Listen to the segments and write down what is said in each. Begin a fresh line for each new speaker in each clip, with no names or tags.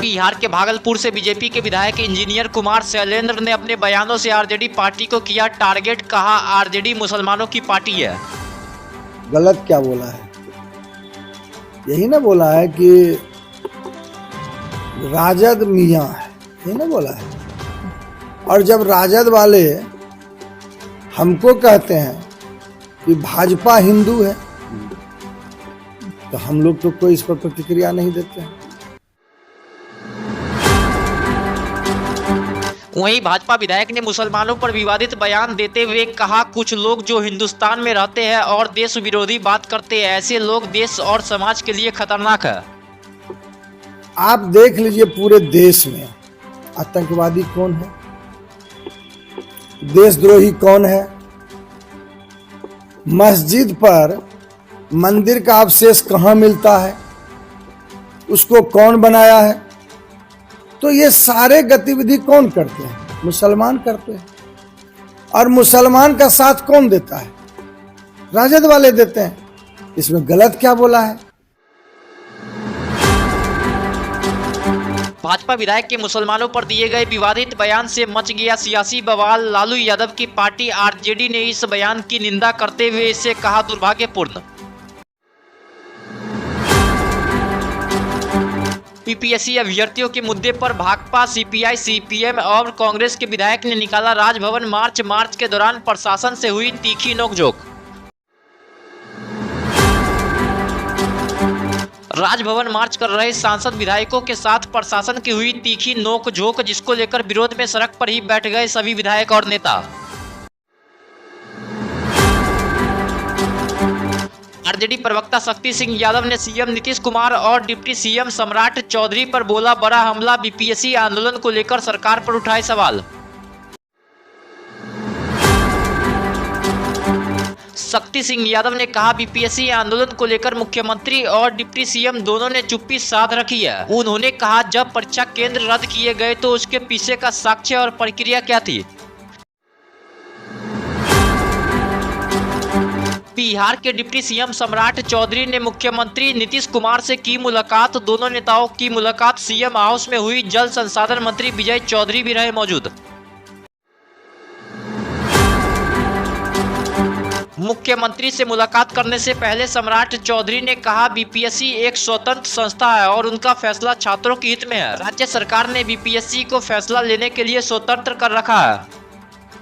बिहार के भागलपुर से बीजेपी के विधायक इंजीनियर कुमार शैलेंद्र ने अपने बयानों से आरजेडी पार्टी को किया टारगेट। कहा आरजेडी मुसलमानों की पार्टी है।
गलत क्या बोला है? यही ना बोला है कि राजद मियाँ है, यही ना बोला है। और जब राजद वाले हमको कहते हैं कि भाजपा हिंदू है तो हम लोग तो कोई इस पर प्रतिक्रिया नहीं देते हैं।
वहीं भाजपा विधायक ने मुसलमानों पर विवादित बयान देते हुए कहा कुछ लोग जो हिंदुस्तान में रहते हैं और देश विरोधी बात करते हैं, ऐसे लोग देश और समाज के लिए खतरनाक है।
आप देख लीजिए पूरे देश में आतंकवादी कौन है, देशद्रोही कौन है, मस्जिद पर मंदिर का अवशेष कहाँ मिलता है, उसको कौन बनाया है। तो ये सारे गतिविधि कौन करते हैं? मुसलमान करते हैं। और मुसलमान का साथ कौन देता है? राजद वाले देते हैं। इसमें गलत क्या बोला है?
भाजपा विधायक के मुसलमानों पर दिए गए विवादित बयान से मच गया सियासी बवाल। लालू यादव की पार्टी आरजेडी ने इस बयान की निंदा करते हुए इसे कहा दुर्भाग्यपूर्ण। पीपीएससी अभ्यर्थियों के मुद्दे पर भाकपा, सीपीआई, सीपीएम और कांग्रेस के विधायक ने निकाला राजभवन मार्च। मार्च के दौरान प्रशासन से हुई तीखी नोकझोंक। राजभवन मार्च कर रहे सांसद विधायकों के साथ प्रशासन की हुई तीखी नोकझोंक, जिसको लेकर विरोध में सड़क पर ही बैठ गए सभी विधायक और नेता। आरजेडी प्रवक्ता शक्ति सिंह यादव ने सीएम नीतीश कुमार और डिप्टी सीएम सम्राट चौधरी पर बोला बड़ा हमला। बीपीएससी आंदोलन को लेकर सरकार पर उठाए सवाल। शक्ति सिंह यादव ने कहा बीपीएससी आंदोलन को लेकर मुख्यमंत्री और डिप्टी सीएम दोनों ने चुप्पी साध रखी है। उन्होंने कहा जब परीक्षा केंद्र रद्द किए गए तो उसके पीछे का साक्ष्य और प्रक्रिया क्या थी। बिहार के डिप्टी सीएम सम्राट चौधरी ने मुख्यमंत्री नीतीश कुमार से की मुलाकात। दोनों नेताओं की मुलाकात सीएम हाउस में हुई। जल संसाधन मंत्री विजय चौधरी भी रहे मौजूद। मुख्यमंत्री से मुलाकात करने से पहले सम्राट चौधरी ने कहा बीपीएससी एक स्वतंत्र संस्था है और उनका फैसला छात्रों के हित में है। राज्य सरकार ने बीपीएससी को फैसला लेने के लिए स्वतंत्र कर रखा है।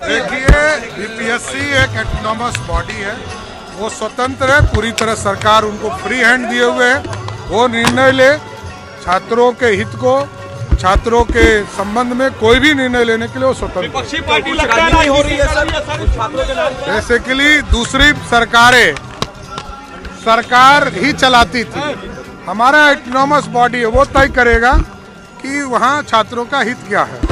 देखिए, बीपीएससी एक ऑटोनॉमस बॉडी है, वो स्वतंत्र है। पूरी तरह सरकार उनको फ्री हैंड दिए हुए है। वो निर्णय ले छात्रों के हित को, छात्रों के संबंध में कोई भी निर्णय लेने के लिए वो स्वतंत्र। विपक्षी पार्टी लगता है नहीं हो रही है सर। बेसिकली दूसरी सरकारें सरकार ही चलाती थी। हमारा ऑटोनॉमस बॉडी है, वो तय करेगा कि वहाँ छात्रों का हित क्या है।